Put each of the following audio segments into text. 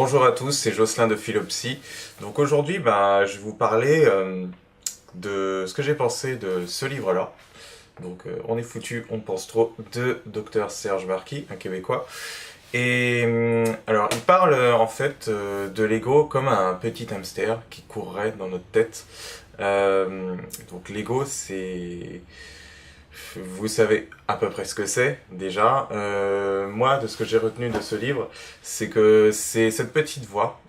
Bonjour à tous, c'est Jocelyn de Philopsy. Donc aujourd'hui, je vais vous parler de ce que j'ai pensé de ce livre-là. Donc On est foutu, on pense trop, de Dr Serge Marquis, un Québécois. Et alors, il parle en fait de l'ego comme un petit hamster qui courrait dans notre tête. Donc l'ego, c'est... Vous savez à peu près ce que c'est déjà. Moi, de ce que j'ai retenu de ce livre, c'est que c'est cette petite voix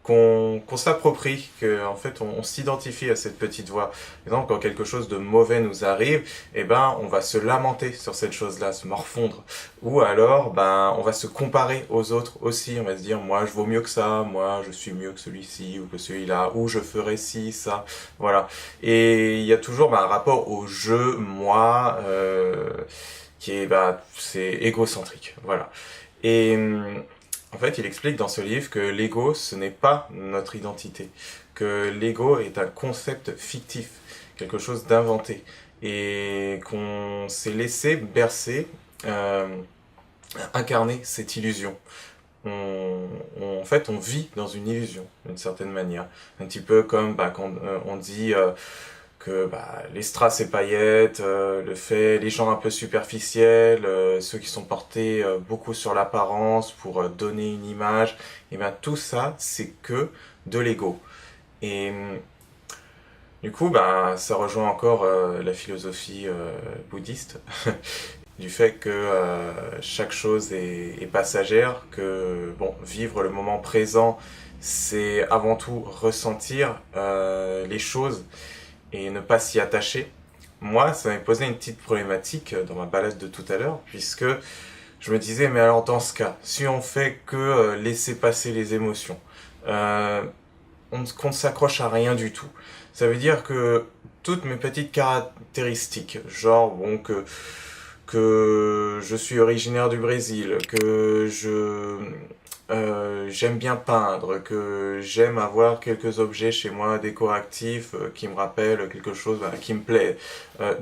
qu'on s'approprie, qu'en fait on s'identifie à cette petite voix. Par exemple, quand quelque chose de mauvais nous arrive, on va se lamenter sur cette chose-là, se morfondre. Ou alors, on va se comparer aux autres aussi. On va se dire, moi je vaux mieux que ça, moi je suis mieux que celui-ci ou que celui-là, ou je ferai ci, ça, voilà. Et il y a toujours un rapport au je, moi, qui est, c'est égocentrique, voilà. Et en fait, il explique dans ce livre que l'ego, ce n'est pas notre identité, que l'ego est un concept fictif, quelque chose d'inventé, et qu'on s'est laissé bercer, incarner cette illusion. En fait, on vit dans une illusion, d'une certaine manière. Un petit peu comme quand on dit que les strass et paillettes, les gens un peu superficiels, ceux qui sont portés beaucoup sur l'apparence pour donner une image, et bien tout ça, c'est que de l'ego. Et du coup, ça rejoint encore la philosophie bouddhiste, du fait que chaque chose est passagère, que vivre le moment présent, c'est avant tout ressentir les choses et ne pas s'y attacher. Moi, ça m'avait posé une petite problématique dans ma balade de tout à l'heure, puisque je me disais, mais alors dans ce cas, si on fait que laisser passer les émotions, qu'on ne s'accroche à rien du tout, ça veut dire que toutes mes petites caractéristiques, genre que je suis originaire du Brésil, que j'aime bien peindre, que j'aime avoir quelques objets chez moi décoratifs qui me rappellent quelque chose qui me plaît.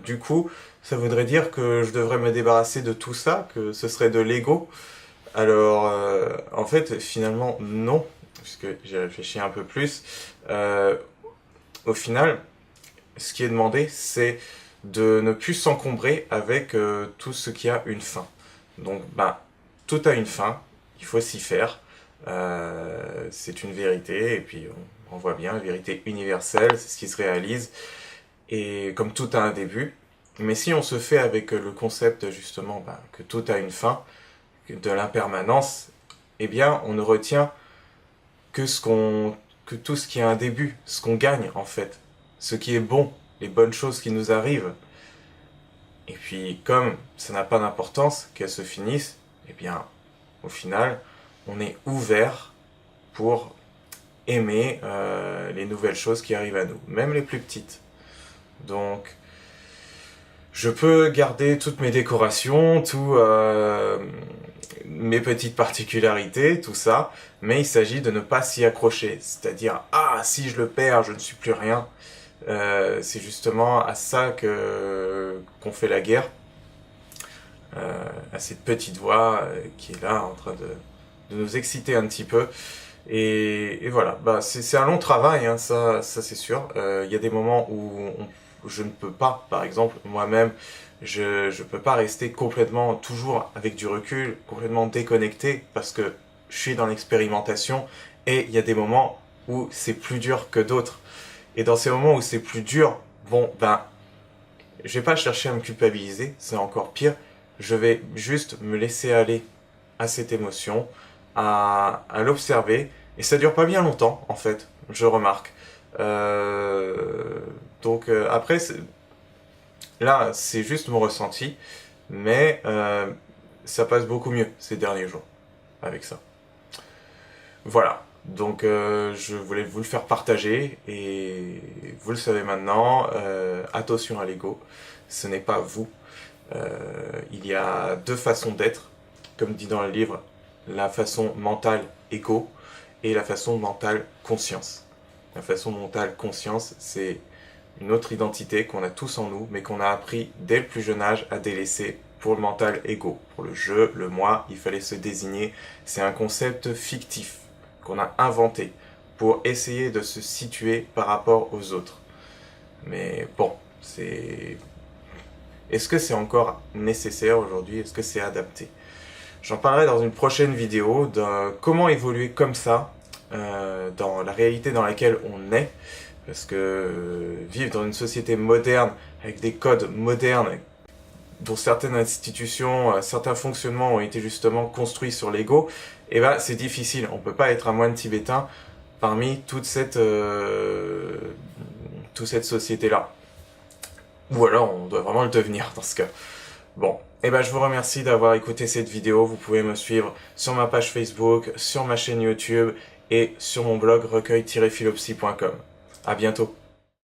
Du coup, ça voudrait dire que je devrais me débarrasser de tout ça, que ce serait de l'ego. Alors, en fait, finalement, non, puisque j'ai réfléchi un peu plus. Au final, ce qui est demandé, c'est de ne plus s'encombrer avec tout ce qui a une fin. Donc, tout a une fin, il faut s'y faire. C'est une vérité, et puis on voit bien, une vérité universelle, c'est ce qui se réalise, et comme tout a un début. Mais si on se fait avec le concept justement que tout a une fin, de l'impermanence, on ne retient que que tout ce qui a un début, ce qu'on gagne en fait, ce qui est bon, les bonnes choses qui nous arrivent. Et puis comme ça n'a pas d'importance qu'elles se finissent, au final, on est ouvert pour aimer les nouvelles choses qui arrivent à nous, même les plus petites. Donc, je peux garder toutes mes décorations, tous mes petites particularités, tout ça, mais il s'agit de ne pas s'y accrocher. C'est-à-dire, si je le perds, je ne suis plus rien. C'est justement à ça qu'on fait la guerre, à cette petite voix qui est là en train de nous exciter un petit peu. Et voilà, c'est un long travail, hein, ça c'est sûr. Y a des moments où je ne peux pas, par exemple, moi-même, je peux pas rester complètement, toujours avec du recul, complètement déconnecté, parce que je suis dans l'expérimentation, et il y a des moments où c'est plus dur que d'autres. Et dans ces moments où c'est plus dur, je vais pas chercher à me culpabiliser, c'est encore pire. Je vais juste me laisser aller à cette émotion, à l'observer, et ça dure pas bien longtemps en fait, je remarque. Après, là c'est juste mon ressenti, mais ça passe beaucoup mieux ces derniers jours avec ça. Voilà, donc je voulais vous le faire partager, et vous le savez maintenant, attention à l'ego, ce n'est pas vous. Il y a deux façons d'être, comme dit dans le livre, la façon mentale égo et la façon mentale conscience. La façon mentale conscience, c'est une autre identité qu'on a tous en nous, mais qu'on a appris dès le plus jeune âge à délaisser pour le mental ego. Pour le je, le moi, il fallait se désigner. C'est un concept fictif qu'on a inventé pour essayer de se situer par rapport aux autres. Mais bon, c'est... Est-ce que c'est encore nécessaire aujourd'hui? Est-ce que c'est adapté? J'en parlerai dans une prochaine vidéo de comment évoluer comme ça dans la réalité dans laquelle on est. Parce que vivre dans une société moderne, avec des codes modernes, dont certaines institutions, certains fonctionnements ont été justement construits sur l'ego, et ben c'est difficile. On peut pas être un moine tibétain parmi toute cette société-là. Ou alors on doit vraiment le devenir dans ce cas. Bon, et ben je vous remercie d'avoir écouté cette vidéo. Vous pouvez me suivre sur ma page Facebook, sur ma chaîne YouTube et sur mon blog recueil-philopsie.com. À bientôt.